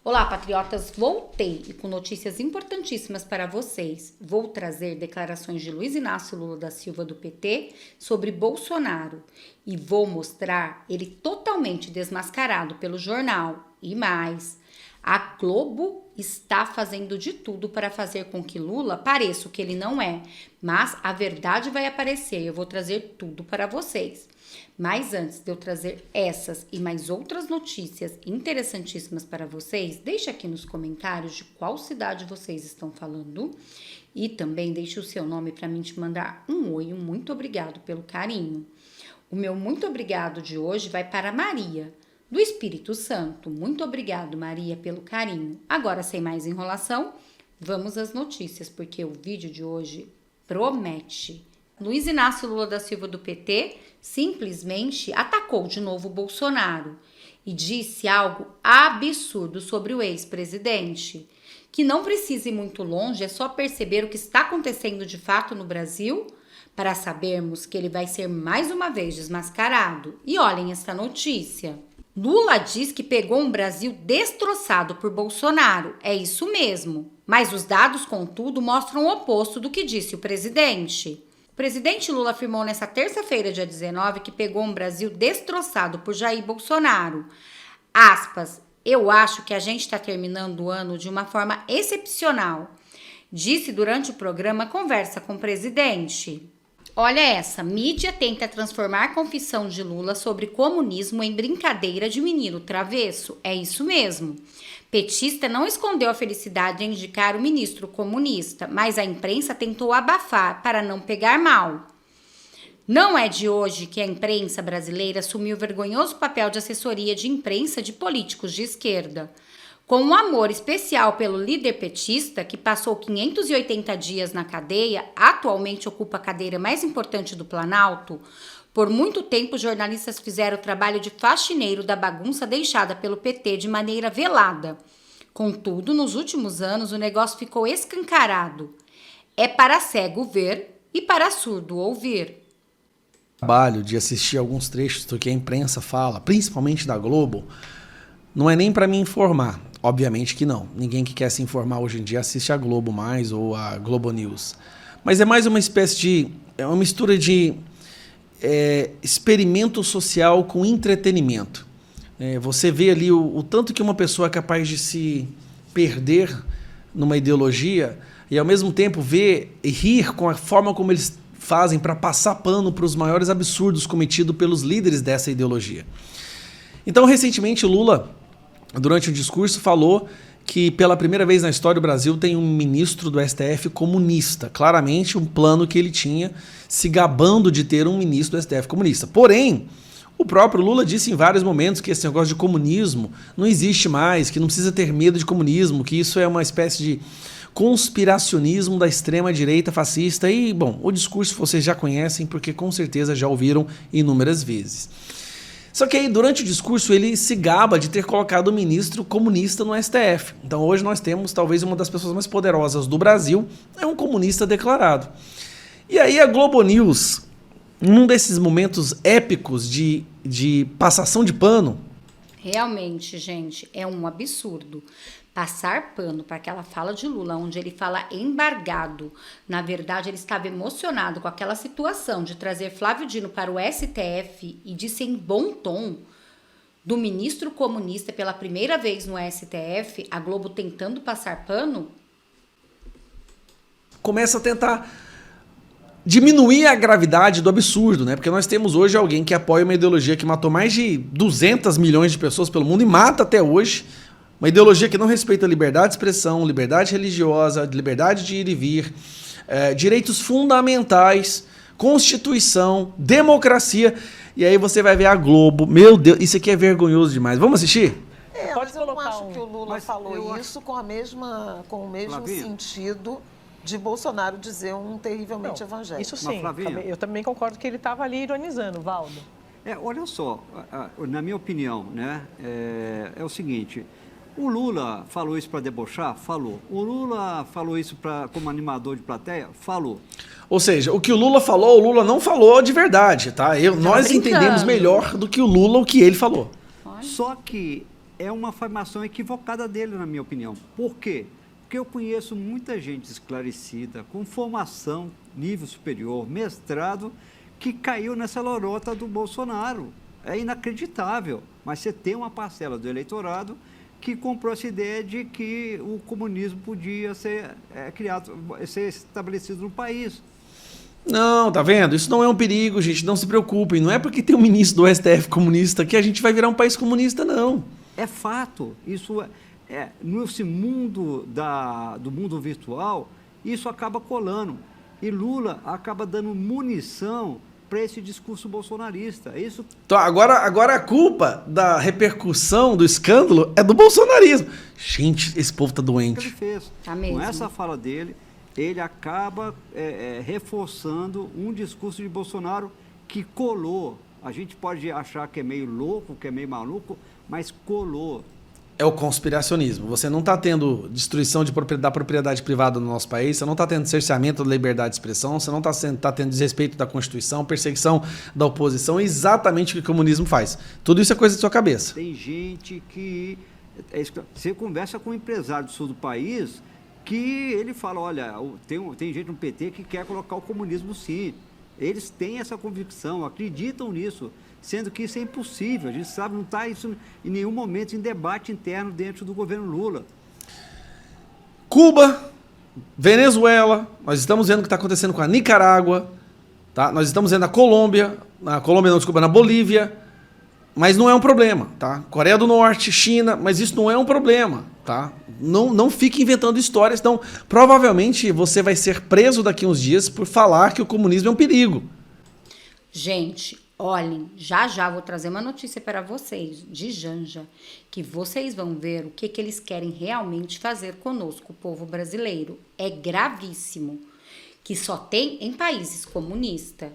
Olá, patriotas! Voltei e com notícias importantíssimas para vocês. Vou trazer declarações de Luiz Inácio Lula da Silva do PT sobre Bolsonaro e vou mostrar ele totalmente desmascarado pelo jornal. E mais, a Globo está fazendo de tudo para fazer com que Lula pareça o que ele não é, mas a verdade vai aparecer e eu vou trazer tudo para vocês. Mas antes de eu trazer essas e mais outras notícias interessantíssimas para vocês, deixe aqui nos comentários de qual cidade vocês estão falando e também deixe o seu nome para mim te mandar um oi, um muito obrigado pelo carinho. O meu muito obrigado de hoje vai para Maria, do Espírito Santo. Muito obrigado, Maria, pelo carinho. Agora, sem mais enrolação, vamos às notícias, porque o vídeo de hoje promete. Luiz Inácio Lula da Silva do PT simplesmente atacou de novo o Bolsonaro e disse algo absurdo sobre o ex-presidente, que não precisa ir muito longe, é só perceber o que está acontecendo de fato no Brasil para sabermos que ele vai ser mais uma vez desmascarado. E olhem esta notícia. Lula diz que pegou um Brasil destroçado por Bolsonaro. É isso mesmo. Mas os dados, contudo, mostram o oposto do que disse o presidente. O presidente Lula afirmou nesta terça-feira, dia 19, que pegou um Brasil destroçado por Jair Bolsonaro. Aspas, eu acho que a gente está terminando o ano de uma forma excepcional, disse durante o programa Conversa com o Presidente. Olha essa, mídia tenta transformar a confissão de Lula sobre comunismo em brincadeira de menino travesso. É isso mesmo. Petista não escondeu a felicidade em indicar o ministro comunista, mas a imprensa tentou abafar para não pegar mal. Não é de hoje que a imprensa brasileira assumiu o vergonhoso papel de assessoria de imprensa de políticos de esquerda. Com um amor especial pelo líder petista, que passou 580 dias na cadeia, atualmente ocupa a cadeira mais importante do Planalto, por muito tempo os jornalistas fizeram o trabalho de faxineiro da bagunça deixada pelo PT de maneira velada. Contudo, nos últimos anos o negócio ficou escancarado. É para cego ver e para surdo ouvir. Trabalho de assistir alguns trechos do que a imprensa fala, principalmente da Globo, não é nem para me informar. Obviamente que não. Ninguém que quer se informar hoje em dia assiste a Globo mais ou a Globo News. Mas é mais uma espécie de... é uma mistura de experimento social com entretenimento. Você vê ali o tanto que uma pessoa é capaz de se perder numa ideologia e, ao mesmo tempo, ver e rir com a forma como eles fazem para passar pano para os maiores absurdos cometidos pelos líderes dessa ideologia. Então, recentemente, Lula, durante o discurso, falou que pela primeira vez na história o Brasil tem um ministro do STF comunista. Claramente um plano que ele tinha, se gabando de ter um ministro do STF comunista. Porém, o próprio Lula disse em vários momentos que esse negócio de comunismo não existe mais, que não precisa ter medo de comunismo, que isso é uma espécie de conspiracionismo da extrema-direita fascista. E, bom, o discurso vocês já conhecem, porque com certeza já ouviram inúmeras vezes. Só que aí, durante o discurso, ele se gaba de ter colocado o ministro comunista no STF. Então hoje nós temos talvez uma das pessoas mais poderosas do Brasil, é um comunista declarado. E aí a Globo News, num desses momentos épicos de passação de pano... Realmente, gente, é um absurdo. Passar pano para aquela fala de Lula, onde ele fala embargado. Na verdade, ele estava emocionado com aquela situação de trazer Flávio Dino para o STF e disse em bom tom do ministro comunista pela primeira vez no STF, a Globo tentando passar pano. Começa a tentar diminuir a gravidade do absurdo, né? Porque nós temos hoje alguém que apoia uma ideologia que matou mais de 200 milhões de pessoas pelo mundo e mata até hoje. Uma ideologia que não respeita a liberdade de expressão, liberdade religiosa, liberdade de ir e vir, direitos fundamentais, Constituição, democracia. E aí você vai ver a Globo. Meu Deus, isso aqui é vergonhoso demais. Vamos assistir? Mas eu não acho que o Lula falou isso com o mesmo Flavinha, sentido de Bolsonaro dizer um terrivelmente evangélico. Isso sim, Flavinha, eu também concordo que ele estava ali ironizando, Valdo. olha só, na minha opinião, né, é o seguinte, o Lula falou isso para debochar? Falou. O Lula falou isso como animador de plateia? Falou. Ou seja, o que o Lula falou, o Lula não falou de verdade, tá? Nós entendemos melhor do que o Lula o que ele falou. Só que é uma afirmação equivocada dele, na minha opinião. Por quê? Porque eu conheço muita gente esclarecida, com formação, nível superior, mestrado, que caiu nessa lorota do Bolsonaro. É inacreditável, mas você tem uma parcela do eleitorado que comprou essa ideia de que o comunismo podia ser ser estabelecido no país. Não, tá vendo? Isso não é um perigo, gente, não se preocupem. Não é porque tem um ministro do STF comunista que a gente vai virar um país comunista, não. É fato. Isso nesse mundo do mundo virtual, isso acaba colando. E Lula acaba dando munição para esse discurso bolsonarista. Isso... Então, agora a culpa da repercussão do escândalo é do bolsonarismo. Gente, esse povo tá doente. Que ele fez. Tá mesmo. Com essa fala dele, ele acaba reforçando um discurso de Bolsonaro que colou. A gente pode achar que é meio louco, que é meio maluco, mas colou. É o conspiracionismo. Você não está tendo destruição da propriedade privada no nosso país, você não está tendo cerceamento da liberdade de expressão, você não está tendo desrespeito da Constituição, perseguição da oposição, exatamente o que o comunismo faz. Tudo isso é coisa de sua cabeça. Tem gente que... Você conversa com um empresário do sul do país que ele fala, olha, tem gente no PT que quer colocar o comunismo sim. Eles têm essa convicção, acreditam nisso, sendo que isso é impossível. A gente sabe, não está isso em nenhum momento em debate interno dentro do governo Lula. Cuba, Venezuela, nós estamos vendo o que está acontecendo com a Nicarágua, tá? Nós estamos vendo na Bolívia, mas não é um problema, tá? Coreia do Norte, China, mas isso não é um problema, tá? Não fique inventando histórias, então provavelmente você vai ser preso daqui a uns dias por falar que o comunismo é um perigo. Gente, olhem, já vou trazer uma notícia para vocês, de Janja, que vocês vão ver o que eles querem realmente fazer conosco, o povo brasileiro. É gravíssimo, que só tem em países comunistas.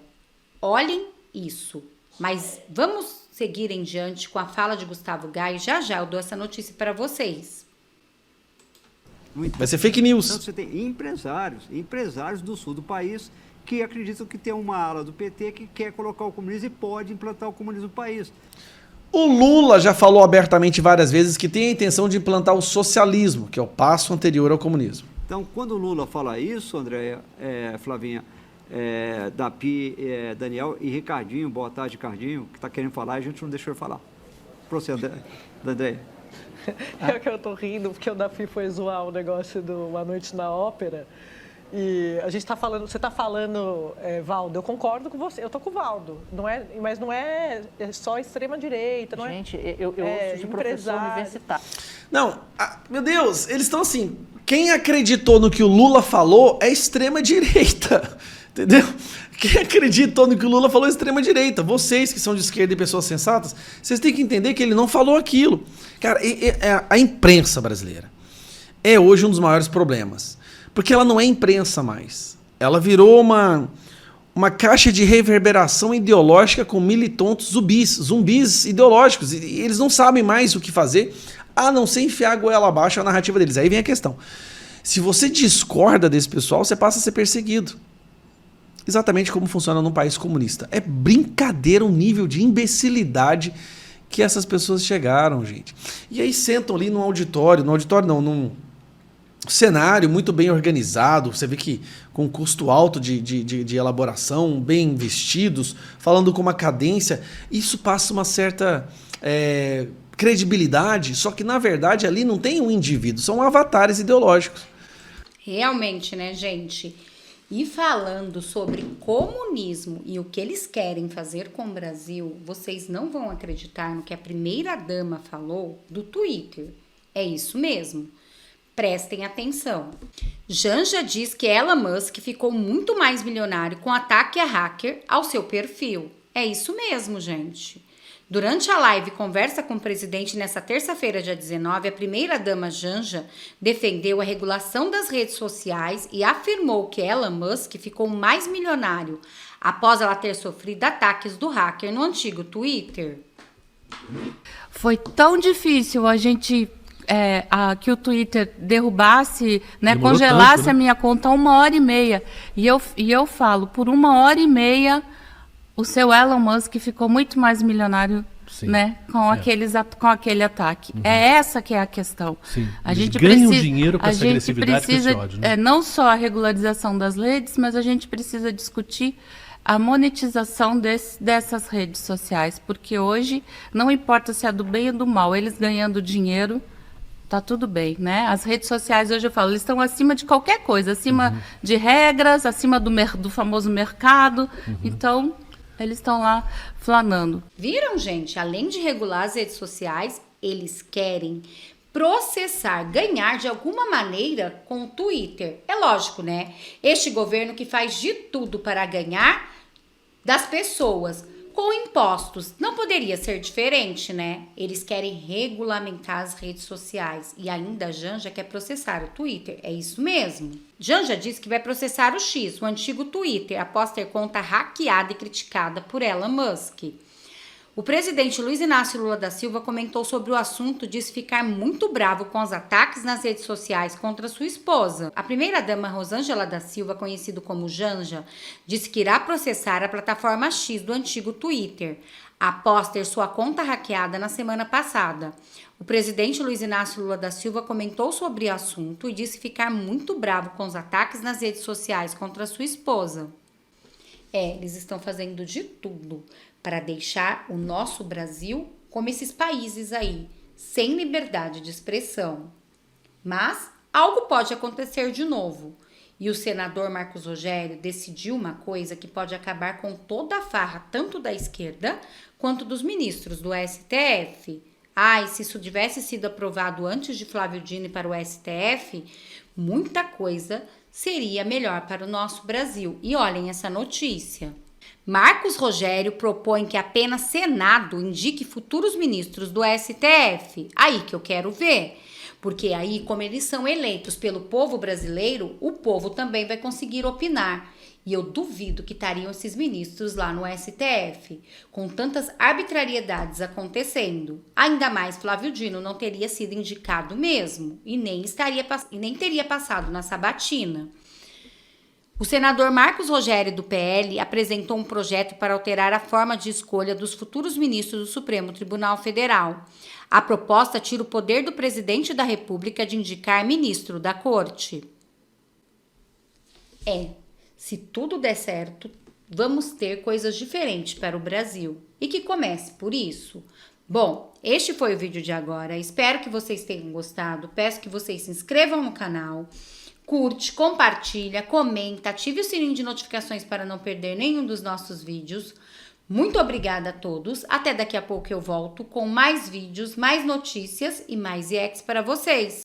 Olhem isso, mas vamos seguir em diante com a fala de Gustavo Gai. Já eu dou essa notícia para vocês. Vai ser fake news. Então você tem empresários do sul do país que acreditam que tem uma ala do PT que quer colocar o comunismo e pode implantar o comunismo no país. O Lula já falou abertamente várias vezes que tem a intenção de implantar o socialismo, que é o passo anterior ao comunismo. Então, quando o Lula fala isso, Andréia, Flavinha, Dapi, Daniel e Ricardinho, boa tarde, Ricardinho, que está querendo falar, a gente não deixou ele falar. Para você, Andréia. Eu tô rindo, porque o Dafi foi zoar o negócio do Uma Noite na Ópera. E a gente tá falando, você tá falando, Valdo, eu concordo com você, eu tô com o Valdo, mas não é só extrema-direita, não gente, eu ouço de professor universitário. Não, meu Deus, eles estão assim, quem acreditou no que o Lula falou é extrema-direita, entendeu? Quem acreditou no que o Lula falou é extrema-direita. Vocês que são de esquerda e pessoas sensatas, vocês têm que entender que ele não falou aquilo. Cara, a imprensa brasileira é hoje um dos maiores problemas. Porque ela não é imprensa mais. Ela virou uma caixa de reverberação ideológica com militontos zumbis ideológicos. E eles não sabem mais o que fazer, a não ser enfiar a goela abaixo a narrativa deles. Aí vem a questão. Se você discorda desse pessoal, você passa a ser perseguido. Exatamente como funciona num país comunista. É brincadeira o nível de imbecilidade que essas pessoas chegaram, gente. E aí sentam ali num auditório num cenário muito bem organizado, você vê que com custo alto de elaboração, bem vestidos, falando com uma cadência, isso passa uma certa credibilidade, só que na verdade ali não tem um indivíduo, são avatares ideológicos. Realmente, né, gente? E falando sobre comunismo e o que eles querem fazer com o Brasil, vocês não vão acreditar no que a primeira-dama falou do Twitter. É isso mesmo. Prestem atenção. Janja diz que Elon Musk ficou muito mais milionário com ataque a hacker ao seu perfil. É isso mesmo, gente. Durante a live Conversa com o Presidente nessa terça-feira, dia 19, a primeira-dama Janja defendeu a regulação das redes sociais e afirmou que Elon Musk ficou mais milionário após ela ter sofrido ataques do hacker no antigo Twitter. Foi tão difícil a gente... que o Twitter derrubasse, né, congelasse tanto, né? A minha conta 1h30. E eu falo, por 1h30, o seu Elon Musk ficou muito mais milionário né, com aquele ataque. É essa que é a questão. Sim. A Eles gente ganham precisa, dinheiro com essa agressividade, com esse ódio, né? não só a regularização das redes, mas a gente precisa discutir a monetização dessas redes sociais, porque hoje não importa se é do bem ou do mal, eles ganhando dinheiro, tá tudo bem, né? As redes sociais, hoje eu falo, eles estão acima de qualquer coisa, acima de regras, acima do famoso mercado, então eles estão lá flanando. Viram, gente? Além de regular as redes sociais, eles querem processar, ganhar de alguma maneira com o Twitter. É lógico, né? Este governo que faz de tudo para ganhar das pessoas com impostos. Não poderia ser diferente, né? Eles querem regulamentar as redes sociais. E ainda a Janja quer processar o Twitter. É isso mesmo. Janja disse que vai processar o X, o antigo Twitter, após ter conta hackeada e criticada por Elon Musk. O presidente Luiz Inácio Lula da Silva comentou sobre o assunto e disse ficar muito bravo com os ataques nas redes sociais contra sua esposa. A primeira-dama Rosângela da Silva, conhecido como Janja, disse que irá processar a plataforma X do antigo Twitter, após ter sua conta hackeada na semana passada. O presidente Luiz Inácio Lula da Silva comentou sobre o assunto e disse ficar muito bravo com os ataques nas redes sociais contra sua esposa. Eles estão fazendo de tudo para deixar o nosso Brasil como esses países aí, sem liberdade de expressão. Mas algo pode acontecer de novo. E o senador Marcos Rogério decidiu uma coisa que pode acabar com toda a farra, tanto da esquerda quanto dos ministros do STF. E se isso tivesse sido aprovado antes de Flávio Dino ir para o STF, muita coisa seria melhor para o nosso Brasil. E olhem essa notícia. Marcos Rogério propõe que apenas Senado indique futuros ministros do STF. Aí que eu quero ver. Porque aí, como eles são eleitos pelo povo brasileiro, o povo também vai conseguir opinar. E eu duvido que estariam esses ministros lá no STF, com tantas arbitrariedades acontecendo. Ainda mais Flávio Dino não teria sido indicado mesmo, e nem teria passado na sabatina. O senador Marcos Rogério, do PL, apresentou um projeto para alterar a forma de escolha dos futuros ministros do Supremo Tribunal Federal. A proposta tira o poder do presidente da República de indicar ministro da Corte. Se tudo der certo, vamos ter coisas diferentes para o Brasil. E que comece por isso. Bom, este foi o vídeo de agora. Espero que vocês tenham gostado. Peço que vocês se inscrevam no canal. Curte, compartilha, comenta, ative o sininho de notificações para não perder nenhum dos nossos vídeos. Muito obrigada a todos. Até daqui a pouco eu volto com mais vídeos, mais notícias e mais reacts para vocês.